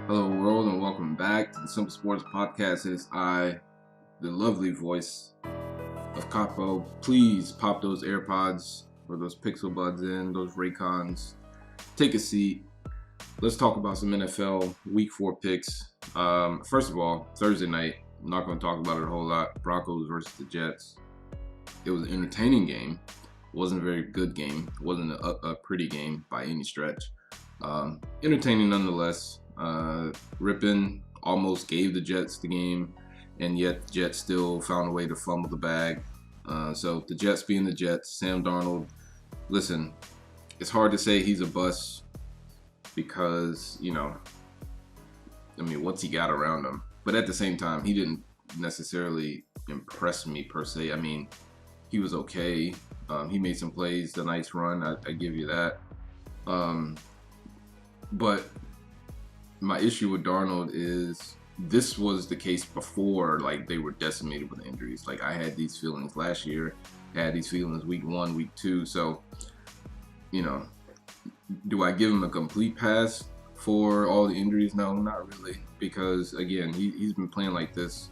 Hello, world, and welcome back to the Simple Sports Podcast. It is I, the lovely voice of Capo. Please pop those AirPods or those Pixel Buds in, those Raycons. Take a seat. Let's talk about some NFL Week 4 picks. First of all, Thursday night. I'm not going to talk about it a whole lot. Broncos versus the Jets. It was an entertaining game. It wasn't a very good game. It wasn't a pretty game by any stretch. Entertaining nonetheless. Rippon almost gave the Jets the game, and yet the Jets still found a way to fumble the bag. So the Jets being the Jets, Sam Darnold, listen, it's hard to say he's a bust because, what's he got around him? But at the same time, he didn't necessarily impress me per se. I mean, he was okay. He made some plays, a nice run. I give you that. But my issue with Darnold is this was the case before, like, they were decimated with injuries. Like, I had these feelings last year, had these feelings week 1, week 2. So, do I give him a complete pass for all the injuries? No, not really. Because, again, he's been playing like this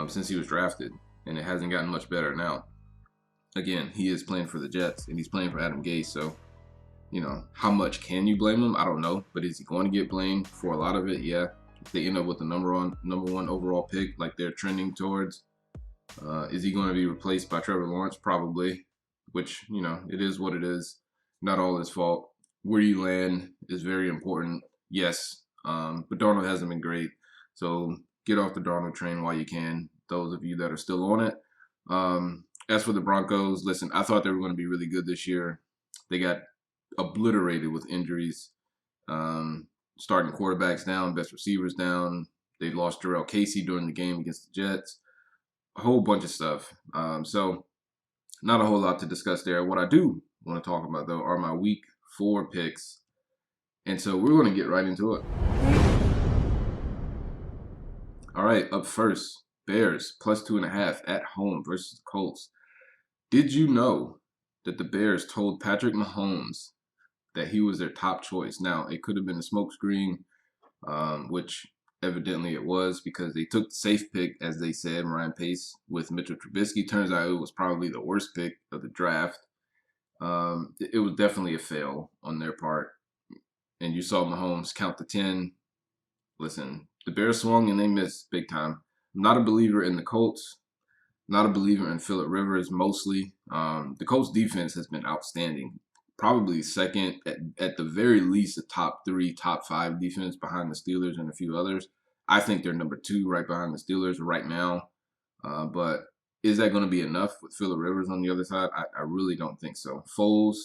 since he was drafted, and it hasn't gotten much better now. Again, he is playing for the Jets, and he's playing for Adam Gase, so how much can you blame him? I don't know. But is he going to get blamed for a lot of it? Yeah. If they end up with the number one overall pick, like they're trending towards, is he going to be replaced by Trevor Lawrence? Probably. Which, it is what it is. Not all his fault. Where you land is very important. Yes. But Darnold hasn't been great. So get off the Darnold train while you can. Those of you that are still on it. As for the Broncos, listen, I thought they were going to be really good this year. They got obliterated with injuries. Starting quarterbacks down, best receivers down. They lost Jarrell Casey during the game against the Jets. A whole bunch of stuff. So not a whole lot to discuss there. What I do want to talk about, though, are my week 4 picks. And so we're going to get right into it. All right, up first, Bears plus 2.5 at home versus the Colts. Did you know that the Bears told Patrick Mahomes that he was their top choice? Now, it could have been a smokescreen, which evidently it was, because they took the safe pick, as they said, Ryan Pace, with Mitchell Trubisky. Turns out it was probably the worst pick of the draft. It was definitely a fail on their part. And you saw Mahomes count to 10. Listen, the Bears swung and they missed big time. I'm not a believer in the Colts. Not a believer in Phillip Rivers, mostly. The Colts defense has been outstanding. Probably second, at the very least, a top 3, top 5 defense behind the Steelers and a few others. I think they're number 2 right behind the Steelers right now. But is that going to be enough with Phillip Rivers on the other side? I really don't think so. Foles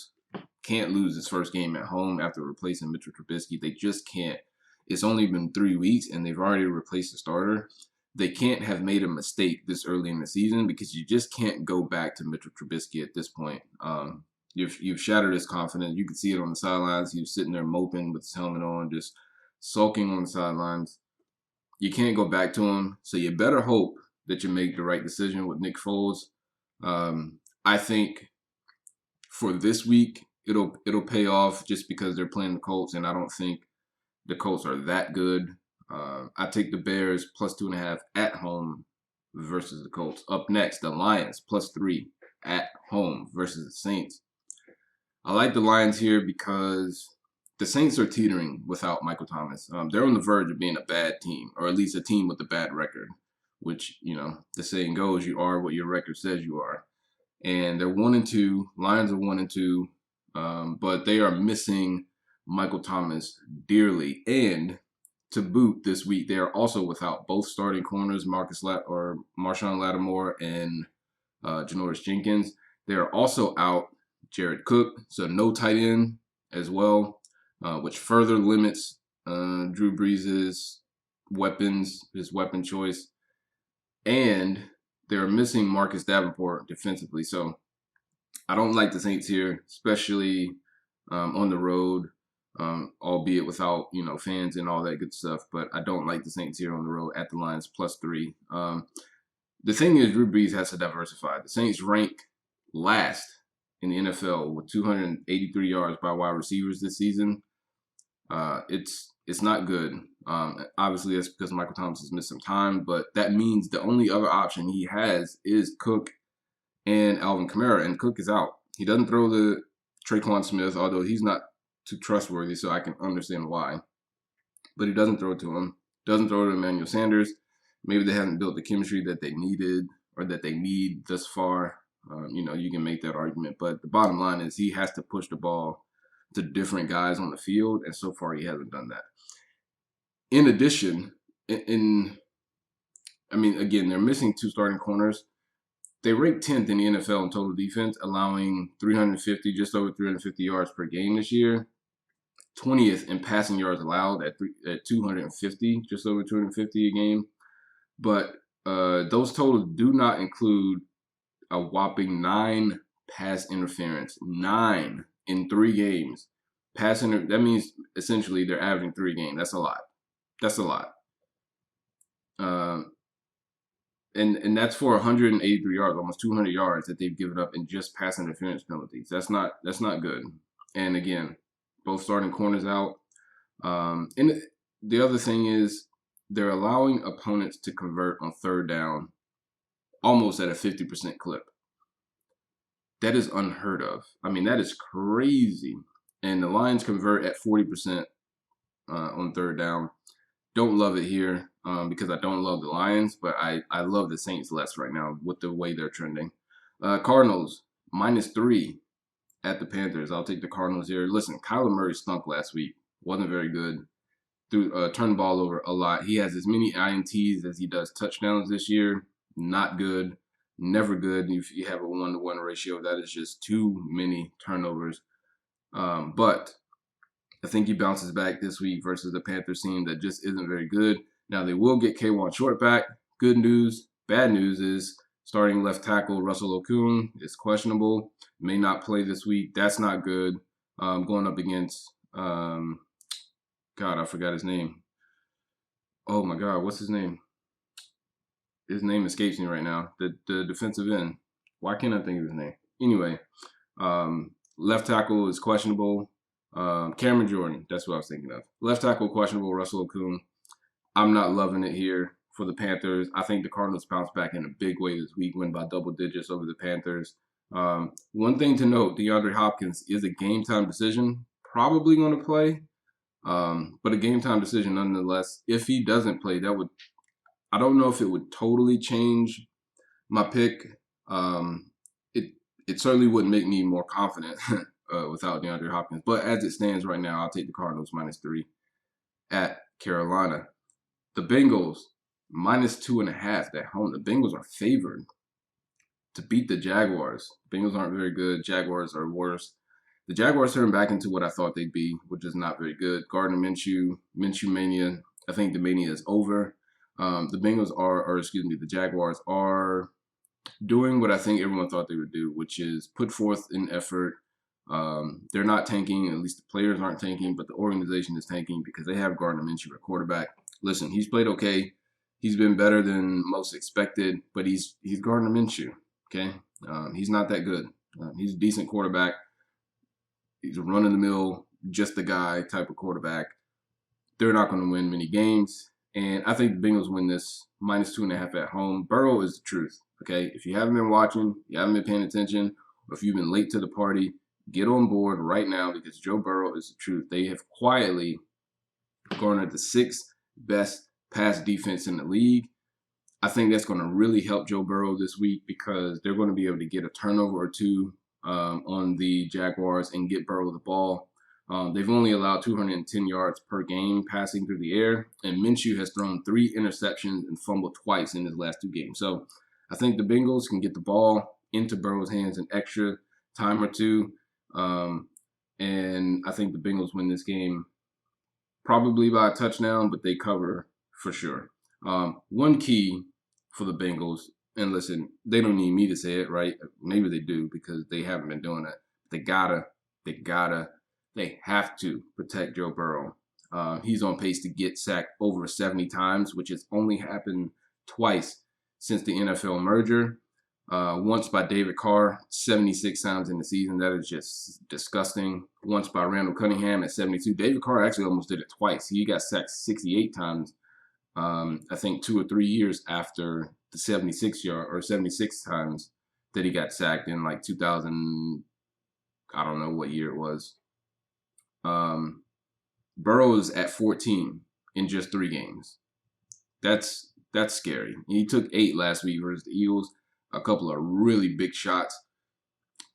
can't lose his first game at home after replacing Mitchell Trubisky. They just can't. It's only been 3 weeks, and they've already replaced the starter. They can't have made a mistake this early in the season because you just can't go back to Mitchell Trubisky at this point. You've shattered his confidence. You could see it on the sidelines. He was sitting there moping with his helmet on, just sulking on the sidelines. You can't go back to him, so you better hope that you make the right decision with Nick Foles. I think for this week, it'll pay off just because they're playing the Colts, and I don't think the Colts are that good. I take the Bears plus 2.5 at home versus the Colts. Up next, the Lions plus 3 at home versus the Saints. I like the Lions here because the Saints are teetering without Michael Thomas. They're on the verge of being a bad team, or at least a team with a bad record, which, the saying goes, you are what your record says you are. And they're 1-2. Lions are 1-2, but they are missing Michael Thomas dearly. And to boot, this week, they are also without both starting corners, Marshawn Lattimore and Janoris Jenkins. They are also out Jared Cook, so no tight end as well, which further limits Drew Brees' weapons, his weapon choice. And they're missing Marcus Davenport defensively. So I don't like the Saints here, especially on the road. Albeit without, fans and all that good stuff. But I don't like the Saints here on the road at the Lions plus 3. The thing is, Drew Brees has to diversify. The Saints rank last in the NFL with 283 yards by wide receivers this season. It's not good. Obviously, that's because Michael Thomas has missed some time, but that means the only other option he has is Cook and Alvin Kamara, and Cook is out. He doesn't throw the Traquan Smith, although he's not too trustworthy, so I can understand why. But he doesn't throw it to him. Doesn't throw it to Emmanuel Sanders. Maybe they haven't built the chemistry that they needed or that they need thus far. You can make that argument. But the bottom line is he has to push the ball to different guys on the field, and so far he hasn't done that. In addition, again, they're missing 2 starting corners. They rank 10th in the NFL in total defense, allowing just over 350 yards per game this year. 20th in passing yards allowed at 250, just over 250 a game. But those totals do not include a whopping 9 pass interference. 9 in 3 games. That means essentially they're averaging 3 a game. That's a lot. That's a lot. And that's for 183 yards, almost 200 yards that they've given up in just pass interference penalties. That's not good. And again, both starting corners out. And the other thing is they're allowing opponents to convert on 3rd down almost at a 50% clip. That is unheard of. That is crazy. And the Lions convert at 40% on 3rd down. Don't love it here because I don't love the Lions, but I love the Saints less right now with the way they're trending. Cardinals, -3 at the Panthers. I'll take the Cardinals here. Listen, Kyler Murray stunk last week. Wasn't very good. Turned the ball over a lot. He has as many INTs as he does touchdowns this year. Not good. Never good. If you have a 1-to-1 ratio, that is just too many turnovers. But I think he bounces back this week versus the Panthers team that just isn't very good. Now, they will get K'Wan Short back. Good news. Bad news is starting left tackle Russell Okung is questionable. May not play this week. That's not good. Going up against, God, I forgot his name. Oh, my God. What's his name? His name escapes me right now. The defensive end. Why can't I think of his name? Anyway, left tackle is questionable. Cameron Jordan, that's what I was thinking of. Left tackle questionable, Russell Okung. I'm not loving it here for the Panthers. I think the Cardinals bounce back in a big way this week, win by double digits over the Panthers. One thing to note, DeAndre Hopkins is a game-time decision. Probably going to play, but a game-time decision nonetheless. If he doesn't play, I don't know if it would totally change my pick. It certainly wouldn't make me more confident without DeAndre Hopkins. But as it stands right now, I'll take the Cardinals -3 at Carolina. The Bengals -2.5 at home. The Bengals are favored to beat the Jaguars. Bengals aren't very good. Jaguars are worse. The Jaguars turned back into what I thought they'd be, which is not very good. Gardner Minshew mania. I think the mania is over. The Jaguars are doing what I think everyone thought they would do, which is put forth an effort. They're not tanking, at least the players aren't tanking, but the organization is tanking because they have Gardner Minshew at quarterback. Listen, he's played okay. He's been better than most expected, but he's Gardner Minshew, okay? He's not that good. He's a decent quarterback. He's a run-of-the-mill, just the guy type of quarterback. They're not going to win many games. And I think the Bengals win this -2.5 at home. Burrow is the truth, okay? If you haven't been watching, you haven't been paying attention, or if you've been late to the party, get on board right now because Joe Burrow is the truth. They have quietly garnered the 6th best pass defense in the league. I think that's going to really help Joe Burrow this week because they're going to be able to get a turnover or two on the Jaguars and get Burrow the ball. They've only allowed 210 yards per game passing through the air, and Minshew has thrown 3 interceptions and fumbled twice in his last 2 games. So I think the Bengals can get the ball into Burrow's hands an extra time or two, and I think the Bengals win this game probably by a touchdown, but they cover for sure. One key for the Bengals, and listen, they don't need me to say it, right? Maybe they do because they haven't been doing it. They have to protect Joe Burrow. He's on pace to get sacked over 70 times, which has only happened twice since the NFL merger. Once by David Carr, 76 times in the season. That is just disgusting. Once by Randall Cunningham at 72. David Carr actually almost did it twice. He got sacked 68 times, I think 2 or 3 years after the 76 times that he got sacked in like 2000. I don't know what year it was. Burrow's at 14 in just 3 games. That's scary. He took 8 last week versus the Eagles. A couple of really big shots.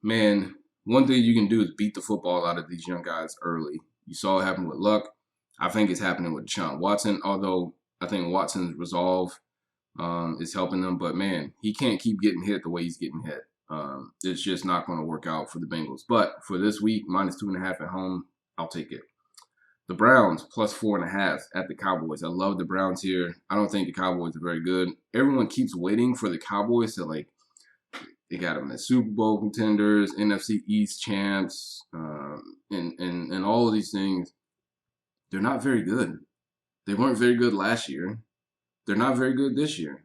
Man, one thing you can do is beat the football out of these young guys early. You saw it happen with Luck. I think it's happening with Deshaun Watson, although I think Watson's resolve is helping them. But, man, he can't keep getting hit the way he's getting hit. It's just not going to work out for the Bengals. But for this week, -2.5 at home, I'll take it. The Browns, +4.5 at the Cowboys. I love the Browns here. I don't think the Cowboys are very good. Everyone keeps waiting for the Cowboys to, like, they got them as Super Bowl contenders, NFC East champs, and all of these things. They're not very good. They weren't very good last year. They're not very good this year.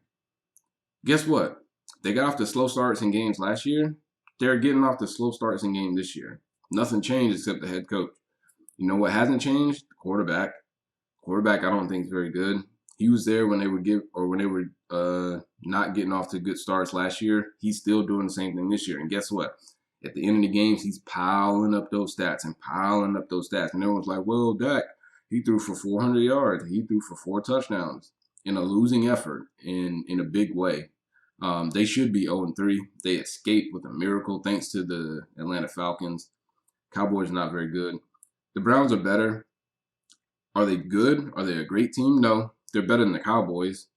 Guess what? They got off the slow starts in games last year. They're getting off the slow starts in games this year. Nothing changed except the head coach. You know what hasn't changed? The quarterback. Quarterback, I don't think is very good. He was there when they were not getting off to good starts last year. He's still doing the same thing this year. And guess what? At the end of the games, he's piling up those stats and piling up those stats. And everyone's like, well, Dak, he threw for 400 yards. He threw for 4 touchdowns in a losing effort in a big way. They should be 0-3. They escaped with a miracle thanks to the Atlanta Falcons. Cowboys are not very good. The Browns are better. Are they good? Are they a great team? No. They're better than the Cowboys.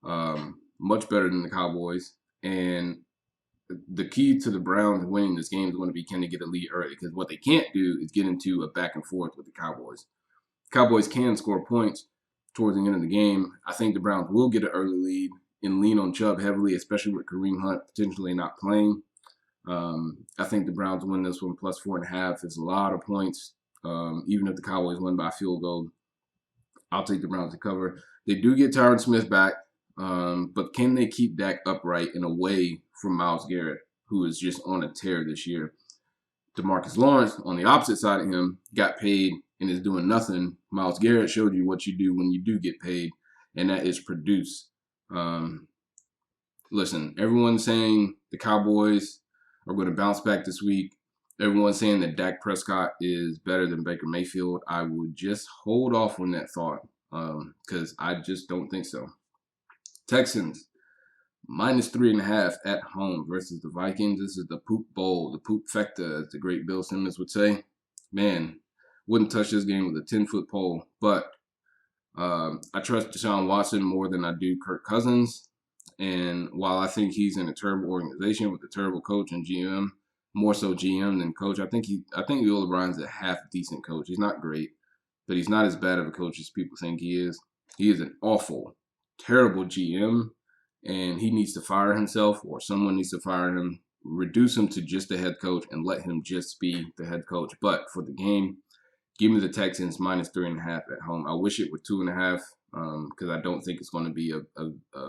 Much better than the Cowboys. And the key to the Browns winning this game is going to be, can they get a lead early? Because what they can't do is get into a back and forth with the Cowboys. Cowboys can score points towards the end of the game. I think the Browns will get an early lead and lean on Chubb heavily, especially with Kareem Hunt potentially not playing. I think the Browns win this one +4.5. It's a lot of points. Even if the Cowboys win by a field goal, I'll take the Browns to cover. They do get Tyron Smith back, but can they keep Dak upright and away from Myles Garrett, who is just on a tear this year? DeMarcus Lawrence, on the opposite side of him, got paid and is doing nothing. Myles Garrett showed you what you do when you do get paid, and that is produce. Listen, everyone's saying the Cowboys are going to bounce back this week. Everyone's saying that Dak Prescott is better than Baker Mayfield. I would just hold off on that thought because I just don't think so. Texans, -3.5 at home versus the Vikings. This is the poop bowl, the poop fecta, as the great Bill Simmons would say. Man, wouldn't touch this game with a 10-foot pole. But I trust Deshaun Watson more than I do Kirk Cousins. And while I think he's in a terrible organization with a terrible coach and GM, more so GM than coach, I think Bill O'Brien's a half decent coach. He's not great, but he's not as bad of a coach as people think he is. He is an awful, terrible GM, and he needs to fire himself, or someone needs to fire him, reduce him to just the head coach, and let him just be the head coach. But for the game, give me the Texans -3.5 at home. I wish it were 2.5 because I don't think it's going to be a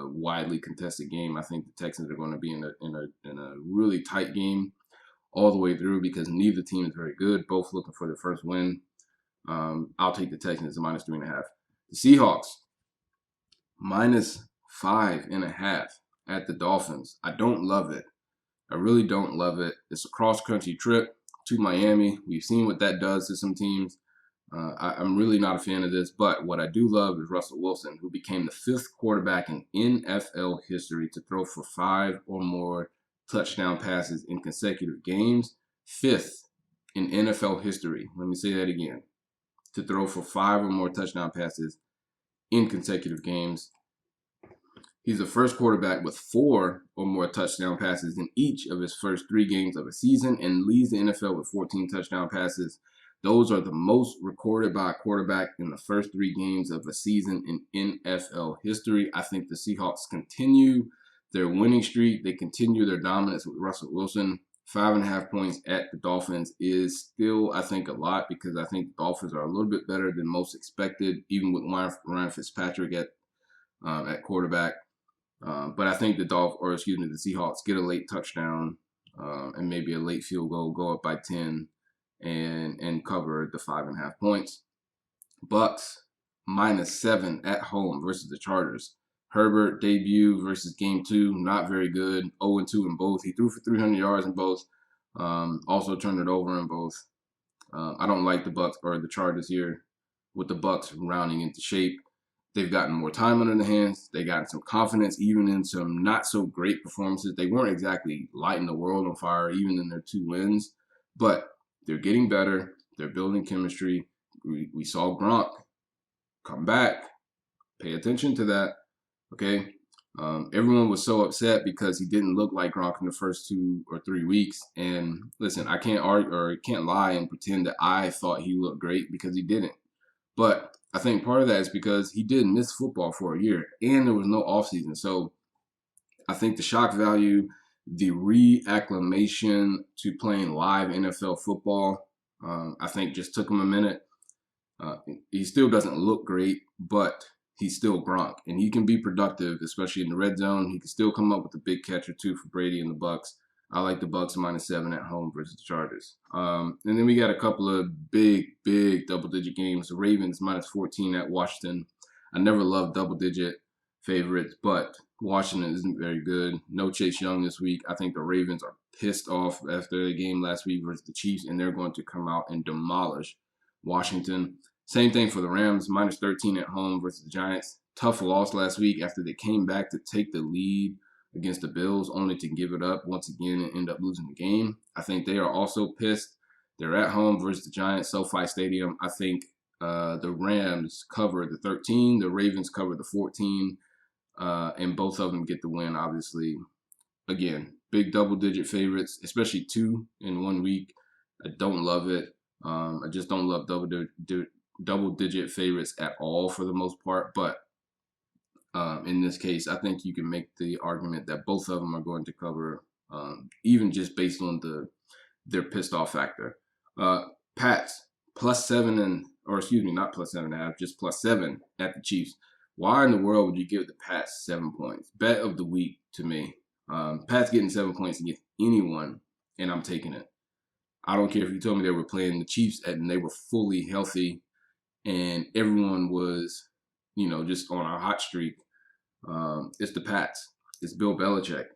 widely contested game. I think the Texans are going to be in a really tight game all the way through because neither team is very good. Both looking for their first win. I'll take the Texans at -3.5. The Seahawks, -5.5 at the Dolphins. I don't love it. I really don't love it. It's a cross-country trip to Miami. We've seen what that does to some teams. I'm really not a fan of this, but what I do love is Russell Wilson, who became the 5th quarterback in NFL history to throw for 5 or more touchdown passes in consecutive games. 5th in NFL history. Let me say that again. To throw for 5 or more touchdown passes in consecutive games. He's the first quarterback with 4 or more touchdown passes in each of his first 3 games of a season and leads the NFL with 14 touchdown passes. Those are the most recorded by a quarterback in the first 3 games of a season in NFL history. I think the Seahawks continue their winning streak. They continue their dominance with Russell Wilson. 5.5 points at the Dolphins is still, I think, a lot because I think the Dolphins are a little bit better than most expected, even with Ryan Fitzpatrick at quarterback. But I think the Seahawks get a late touchdown and maybe a late field goal, go up by 10, and cover the 5.5 points. Bucks -7 at home versus the Chargers. Herbert debut versus game 2, not very good. 0-2 in both. He threw for 300 yards in both. Also turned it over in both. I don't like the Bucks or the Chargers here, with the Bucks rounding into shape. They've gotten more time under the hands. They got some confidence, even in some not so great performances. They weren't exactly lighting the world on fire, even in their 2 wins, but they're getting better. They're building chemistry. We saw Gronk come back. Pay attention to that, okay? Everyone was so upset because he didn't look like Gronk in the first 2 or 3 weeks. And listen, I can't argue or can't lie and pretend that I thought he looked great, because he didn't. But I think part of that is because he did miss football for a year and there was no offseason. So I think the shock value, the reacclimation to playing live NFL football, I think just took him a minute. He still doesn't look great, but he's still Gronk, and he can be productive, especially in the red zone. He can still come up with a big catch or 2 for Brady and the Bucks. I like the Bucks -7 at home versus the Chargers. And then we got a couple of big double-digit games. The Ravens -14 at Washington. I never loved double-digit favorites, but Washington isn't very good. No Chase Young this week. I think the Ravens are pissed off after the game last week versus the Chiefs, and they're going to come out and demolish Washington. Same thing for the Rams, -13 at home versus the Giants. Tough loss last week after they came back to take the lead against the Bills, only to give it up once again and end up losing the game. I think they are also pissed. They're at home versus the Giants, SoFi Stadium. I think the Rams cover the 13, the Ravens cover the 14, and both of them get the win, obviously. Again, big double-digit favorites, especially 2 in 1 week. I don't love it. I just don't love double-digit favorites at all for the most part. But in this case, I think you can make the argument that both of them are going to cover, even just based on their pissed off factor. Pats +7 not +7.5, just +7 at the Chiefs. Why in the world would you give the Pats 7 points? Bet of the week to me. Pats getting 7 points against anyone, and I'm taking it. I don't care if you told me they were playing the Chiefs and they were fully healthy and everyone was, just on a hot streak. It's the Pats. It's Bill Belichick.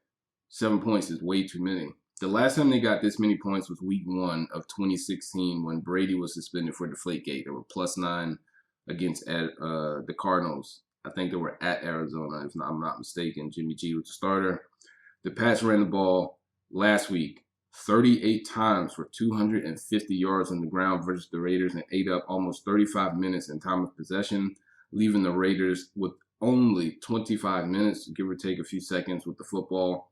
7 points is way too many. The last time they got this many points was week 1 of 2016 when Brady was suspended for Deflategate. They were +9 against the Cardinals. I think they were at Arizona, if I'm not mistaken. Jimmy G was the starter. The Pats ran the ball last week 38 times for 250 yards on the ground versus the Raiders, and ate up almost 35 minutes in time of possession, leaving the Raiders with only 25 minutes, give or take a few seconds, with the football.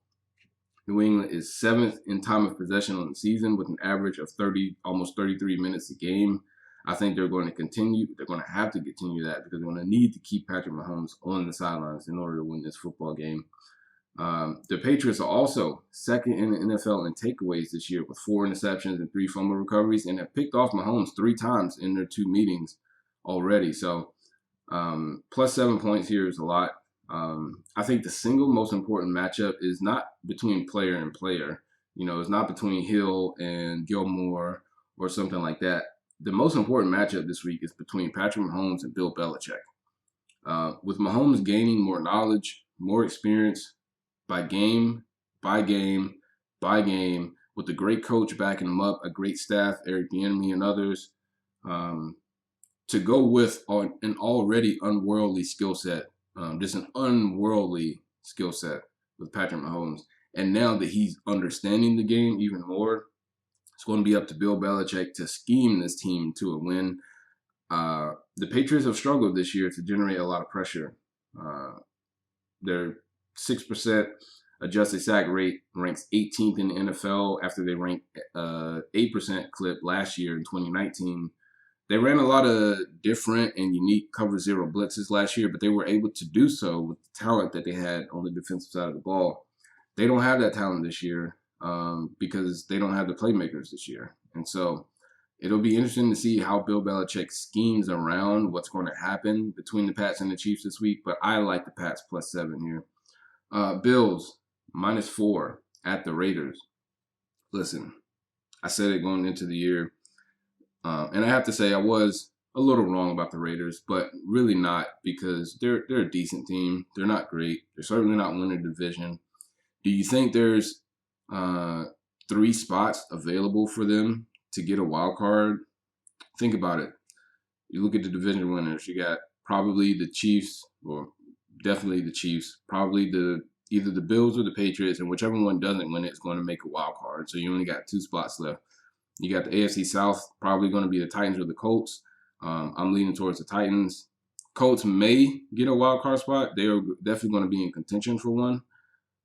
New England is 7th in time of possession on the season with an average of almost 33 minutes a game. I think they're going to continue. They're going to have to continue that because they're going to need to keep Patrick Mahomes on the sidelines in order to win this football game. The Patriots are also 2nd in the NFL in takeaways this year with 4 interceptions and 3 fumble recoveries, and have picked off Mahomes 3 times in their 2 meetings already. So +7 points here is a lot. I think the single most important matchup is not between player and player. It's not between Hill and Gilmore or something like that. The most important matchup this week is between Patrick Mahomes and Bill Belichick. With Mahomes gaining more knowledge, more experience, by game, with a great coach backing him up, a great staff, Eric Bieniemy and others, to go with an already unworldly skill set, just an unworldly skill set with Patrick Mahomes. And now that he's understanding the game even more, it's going to be up to Bill Belichick to scheme this team to a win. The Patriots have struggled this year to generate a lot of pressure. They're 6% adjusted sack rate, ranks 18th in the NFL after they ranked 8% clip last year in 2019. They ran a lot of different and unique cover zero blitzes last year, but they were able to do so with the talent that they had on the defensive side of the ball. They don't have that talent this year because they don't have the playmakers this year. And so it'll be interesting to see how Bill Belichick schemes around what's going to happen between the Pats and the Chiefs this week, but I like the Pats +7 here. Bills -4 at the Raiders. Listen, I said it going into the year, and I have to say I was a little wrong about the Raiders, but really not, because they're a decent team. They're not great. They're certainly not winning the division. Do you think there's 3 spots available for them to get a wild card? Think about it. You look at the division winners. You got probably the Chiefs, or definitely the Chiefs. Probably either the Bills or the Patriots, and whichever one doesn't win it is going to make a wild card. So you only got 2 spots left. You got the AFC South, probably going to be the Titans or the Colts. I'm leaning towards the Titans. Colts may get a wild card spot. They are definitely going to be in contention for one.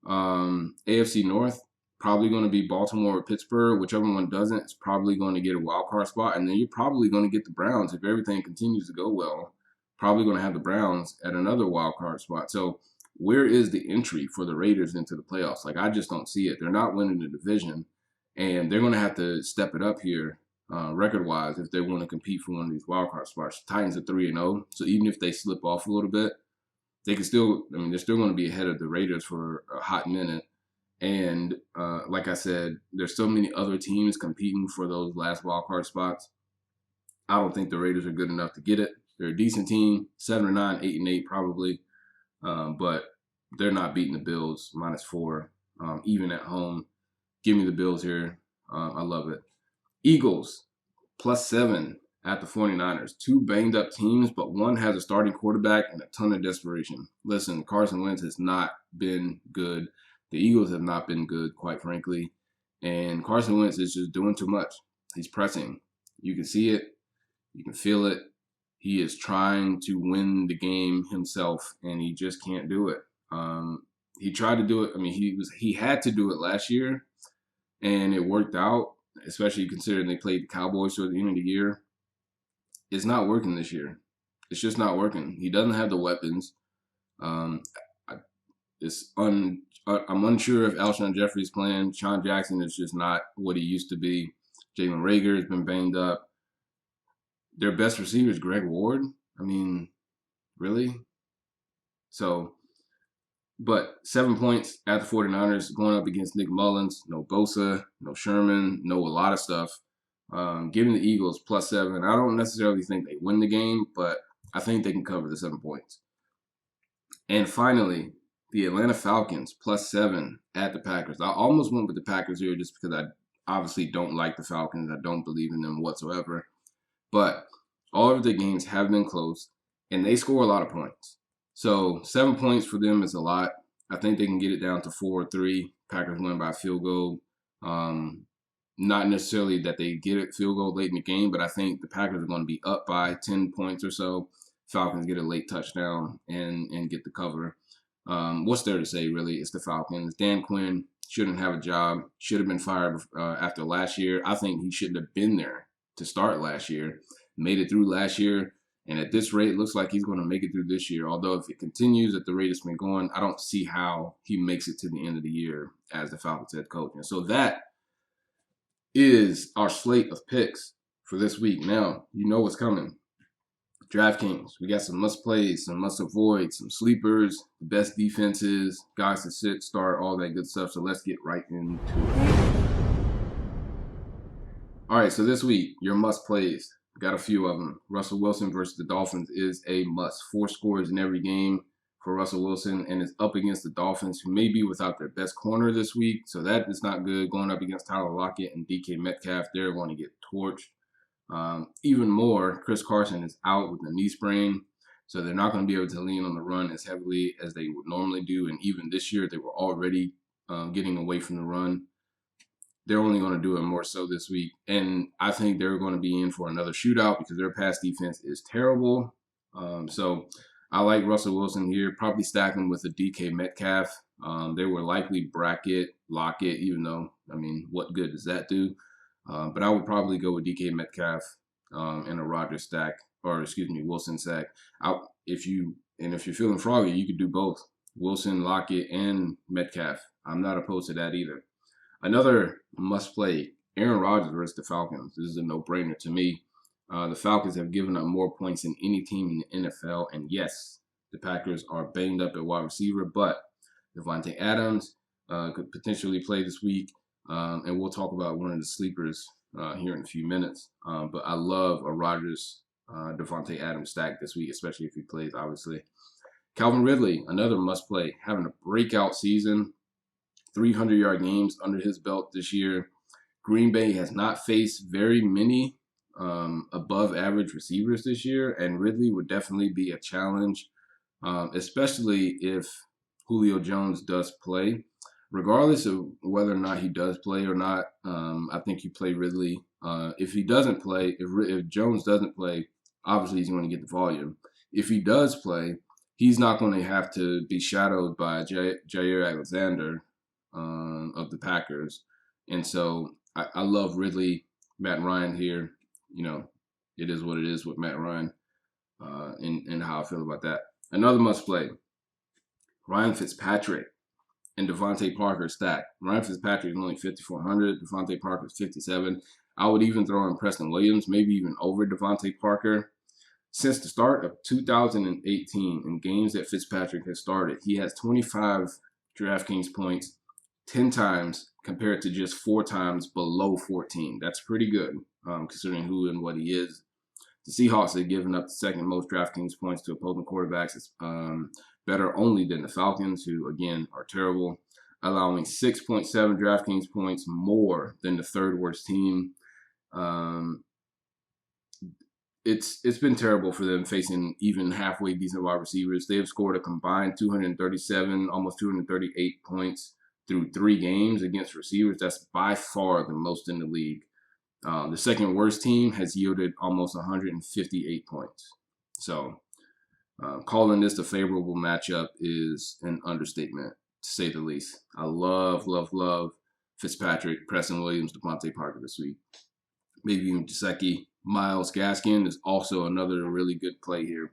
AFC North, probably going to be Baltimore or Pittsburgh. Whichever one doesn't, it's probably going to get a wild card spot. And then you're probably going to get the Browns if everything continues to go well. Probably going to have the Browns at another wild card spot. So where is the entry for the Raiders into the playoffs? Like, I just don't see it. They're not winning the division, and they're going to have to step it up here record-wise if they want to compete for one of these wild card spots. Titans are 3-0, so even if they slip off a little bit, they can still, I mean, they're still going to be ahead of the Raiders for a hot minute. And like I said, there's so many other teams competing for those last wild card spots. I don't think the Raiders are good enough to get it. They're a decent team, 7-9, 8-8 probably, but they're not beating the Bills -4, even at home. Give me the Bills here. I love it. Eagles +7 at the 49ers. 2 banged up teams, but one has a starting quarterback and a ton of desperation. Listen, Carson Wentz has not been good. The Eagles have not been good, quite frankly. And Carson Wentz is just doing too much. He's pressing. You can see it. You can feel it. He is trying to win the game himself, and he just can't do it. He tried to do it. I mean, he had to do it last year, and it worked out, especially considering they played the Cowboys toward the end of the year. It's not working this year. It's just not working. He doesn't have the weapons. I'm unsure if Alshon Jeffrey's playing. Sean Jackson is just not what he used to be. Jalen Reagor has been banged up. Their best receiver is Greg Ward. I mean, really? So, but 7 points at the 49ers going up against Nick Mullins. No Bosa, no Sherman, no a lot of stuff. Giving the Eagles +7. I don't necessarily think they win the game, but I think they can cover the 7 points. And finally, the Atlanta Falcons +7 at the Packers. I almost went with the Packers here just because I obviously don't like the Falcons. I don't believe in them whatsoever. But all of the games have been close, and they score a lot of points. So 7 points for them is a lot. I think they can get it down to 4-3. Packers win by a field goal. Not necessarily that they get a field goal late in the game, but I think the Packers are going to be up by 10 points or so. Falcons get a late touchdown and get the cover. What's there to say, really? It's the Falcons. Dan Quinn shouldn't have a job. Should have been fired after last year. I think he shouldn't have been there to start last year. Made it through last year. And at this rate, it looks like he's going to make it through this year. Although if it continues at the rate it's been going, I don't see how he makes it to the end of the year as the Falcons head coach. And so that is our slate of picks for this week. Now, you know what's coming. Draftkings. We got some must-plays, some must-avoid, some sleepers, the best defenses, guys to sit, start, all that good stuff. So let's get right into it. All right, so this week, your must-plays. Got a few of them. Russell Wilson versus the Dolphins is a must. 4 scores in every game for Russell Wilson, and it's up against the Dolphins, who may be without their best corner this week. So that is not good. Going up against Tyler Lockett and DK Metcalf, they're going to get torched. Even more, Chris Carson is out with a knee sprain, so they're not going to be able to lean on the run as heavily as they would normally do. And even this year, they were already getting away from the run. They're only going to do it more so this week. And I think they're going to be in for another shootout because their pass defense is terrible. So I like Russell Wilson here. Probably stack him with a DK Metcalf. They were likely bracket Lockett, even though, I mean, what good does that do? But I would probably go with DK Metcalf and a Rodgers stack, or excuse me, Wilson stack. If you're feeling froggy, you could do both. Wilson, Lockett, and Metcalf. I'm not opposed to that either. Another must-play, Aaron Rodgers versus the Falcons. This is a no-brainer to me. The Falcons have given up more points than any team in the NFL. And yes, the Packers are banged up at wide receiver, but Devontae Adams could potentially play this week. And we'll talk about one of the sleepers here in a few minutes. But I love a Rodgers Devontae Adams stack this week, especially if he plays, obviously. Calvin Ridley, another must play, having a breakout season, 300-yard games under his belt this year. Green Bay has not faced very many above average receivers this year, and Ridley would definitely be a challenge, especially if Julio Jones does play. Regardless of whether or not he does play or not, I think you play Ridley. If he doesn't play, if Jones doesn't play, obviously he's going to get the volume. If he does play, he's not going to have to be shadowed by Jair Alexander of the Packers. And so I love Ridley, Matt Ryan here. You know, it is what it is with Matt Ryan and how I feel about that. Another must play, Ryan Fitzpatrick and Devontae Parker stack. Ryan Fitzpatrick is only 5,400. Devontae Parker is 57. I would even throw in Preston Williams, maybe even over Devontae Parker. Since the start of 2018, in games that Fitzpatrick has started, he has 25 DraftKings points 10 times compared to just 4 times below 14. That's pretty good, considering who and what he is. The Seahawks have given up the second most DraftKings points to opposing quarterbacks. It's better only than the Falcons, who, again, are terrible, allowing 6.7 DraftKings points more than the third worst team. It's been terrible for them facing even halfway decent wide receivers. They have scored a combined 237, almost 238 points through 3 games against receivers. That's by far the most in the league. The second worst team has yielded almost 158 points. So calling this a favorable matchup is an understatement, to say the least. I love Fitzpatrick, Preston Williams, Devontae Parker this week. Maybe even Gesicki. Myles Gaskin is also another really good play here.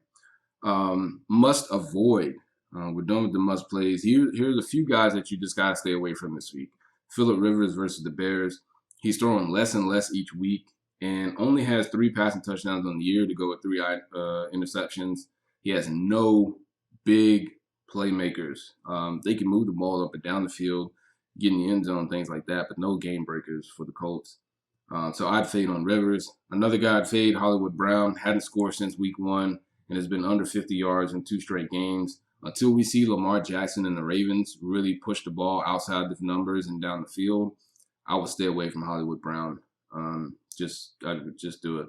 Must avoid. We're done with the must plays. Here's a few guys that you just got to stay away from this week. Phillip Rivers versus the Bears. He's throwing less and less each week and only has 3 passing touchdowns on the year to go with 3 interceptions. He has no big playmakers. They can move the ball up and down the field, get in the end zone, things like that, but no game breakers for the Colts. So I'd fade on Rivers. Another guy I'd fade, Hollywood Brown. Hadn't scored since week 1 and has been under 50 yards in 2 straight games. Until we see Lamar Jackson and the Ravens really push the ball outside the numbers and down the field, I would stay away from Hollywood Brown. I would just do it.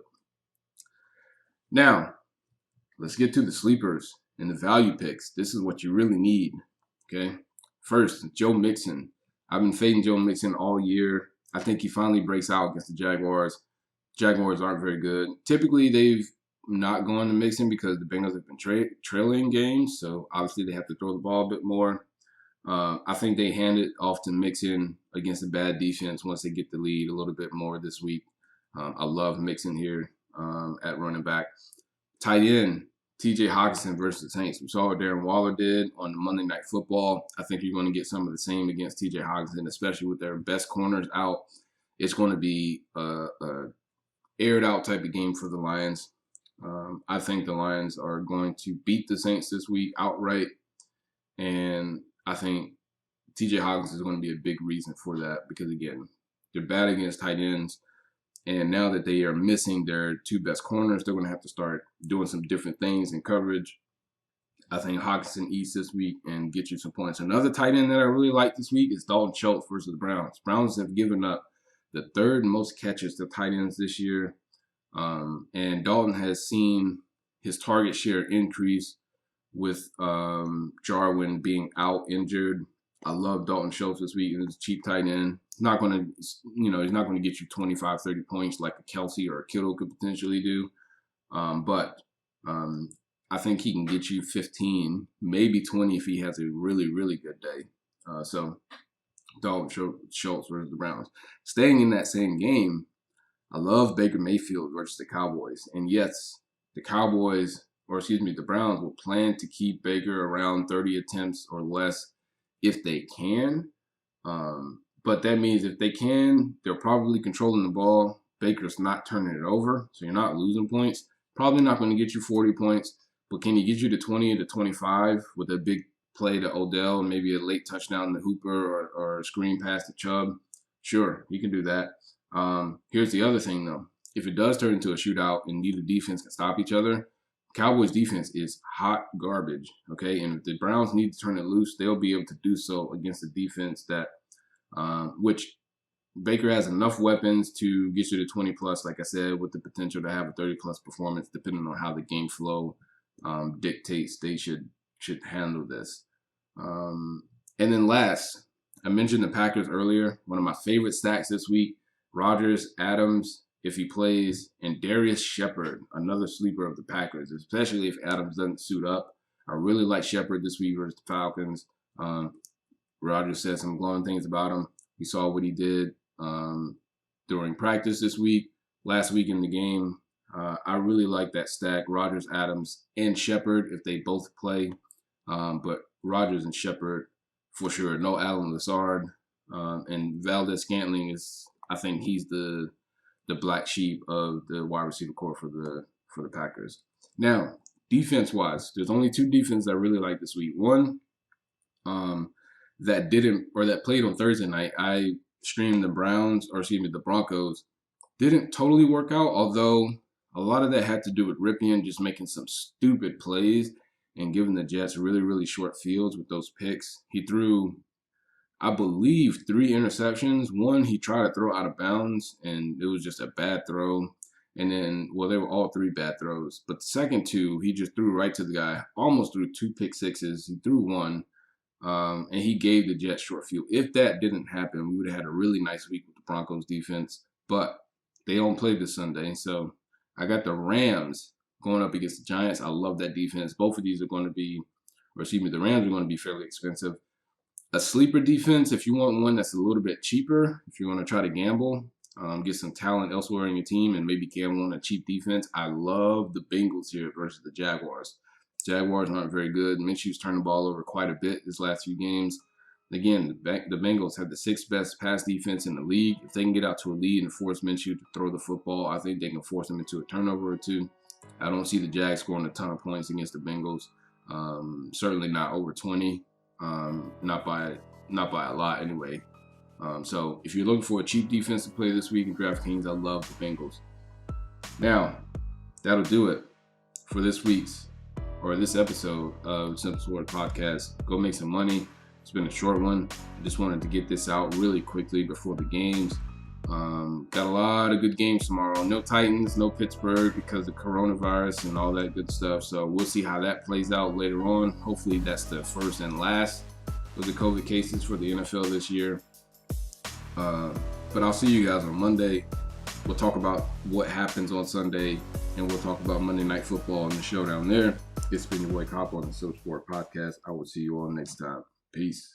Now, let's get to the sleepers and the value picks. This is what you really need, okay? First, Joe Mixon. I've been fading Joe Mixon all year. I think he finally breaks out against the Jaguars. Jaguars aren't very good. Typically, they've not gone to Mixon because the Bengals have been trailing games, so obviously they have to throw the ball a bit more. I think they hand it off to Mixon against a bad defense once they get the lead a little bit more this week. I love Mixon here at running back. Tight end, T.J. Hockenson versus the Saints. We saw what Darren Waller did on Monday Night Football. I think you're going to get some of the same against T.J. Hockenson, especially with their best corners out. It's going to be a aired out type of game for the Lions. I think the Lions are going to beat the Saints this week outright, and I think T.J. Hockenson is going to be a big reason for that because, again, they're bad against tight ends. And now that they are missing their 2 best corners, they're going to have to start doing some different things in coverage. I think Hockenson eats this week and gets you some points. Another tight end that I really like this week is Dalton Schultz versus the Browns. Browns have given up the 3rd most catches to tight ends this year. And Dalton has seen his target share increase with Jarwin being out injured. I love Dalton Schultz this week. He's a cheap tight end. He's not going to, he's not going to get you 25, 30 points like a Kelsey or a Kittle could potentially do. But I think he can get you 15, maybe 20 if he has a really, really good day. So Dalton Schultz versus the Browns. Staying in that same game, I love Baker Mayfield versus the Cowboys. And yes, the Browns will plan to keep Baker around 30 attempts or less if they can. But that means if they can, they're probably controlling the ball. Baker's not turning it over, so you're not losing points. Probably not going to get you 40 points, but can he get you to 20 to 25 with a big play to Odell, maybe a late touchdown to Hooper or a screen pass to Chubb, sure, you can do that. Here's the other thing, though. If it does turn into a shootout and neither defense can stop each other, Cowboys defense is hot garbage, okay? And if the Browns need to turn it loose, they'll be able to do so against a defense that, which Baker has enough weapons to get you to 20 plus, like I said, with the potential to have a 30 plus performance, depending on how the game flow dictates. They should handle this. And then last, I mentioned the Packers earlier. One of my favorite stacks this week: Rodgers, Adams, if he plays, and Darius Shepard, another sleeper of the Packers, especially if Adams doesn't suit up. I really like Shepard this week versus the Falcons. Rodgers said some glowing things about him. We saw what he did during practice this week, last week in the game. I really like that stack: Rodgers, Adams, and Shepard if they both play. But Rodgers and Shepard for sure. No Allen Lazard. And Valdez-Scantling is, I think he's the black sheep of the wide receiver core for the Packers. Now, defense-wise, there's only two defenses I really like this week. One that played on Thursday night. I streamed the Broncos. Didn't totally work out, although a lot of that had to do with Ripien just making some stupid plays and giving the Jets really, really short fields with those picks. He threw, I believe, 3 interceptions. One he tried to throw out of bounds, and it was just a bad throw. And then, well, they were all 3 bad throws. But the second 2, he just threw right to the guy. Almost threw 2 pick sixes. He threw 1, and he gave the Jets short field. If that didn't happen, we would have had a really nice week with the Broncos defense. But they don't play this Sunday. So I got the Rams going up against the Giants. I love that defense. Both of these are going to be, the Rams are going to be fairly expensive. A sleeper defense, if you want one that's a little bit cheaper, if you want to try to gamble, get some talent elsewhere in your team and maybe gamble on a cheap defense, I love the Bengals here versus the Jaguars. Jaguars aren't very good. Minshew's turned the ball over quite a bit his last few games. Again, the Bengals have the 6th best pass defense in the league. If they can get out to a lead and force Minshew to throw the football, I think they can force him into a turnover or 2. I don't see the Jags scoring a ton of points against the Bengals. Certainly not over 20. Not by a lot anyway. So if you're looking for a cheap defense to play this week in Draftkings, I love the Bengals. Now, that'll do it for this episode of Simple Sport Podcast. Go make some money. It's been a short one. I just wanted to get this out really quickly before the games. Got a lot of good games tomorrow. No Titans, no Pittsburgh because of coronavirus and all that good stuff. So we'll see how that plays out later on. Hopefully that's the first and last of the COVID cases for the NFL this year. But I'll see you guys on Monday. We'll talk about what happens on Sunday, and we'll talk about Monday Night Football and the showdown there. It's been your boy Cop on the Simple Sport Podcast. I will see you all next time. Peace.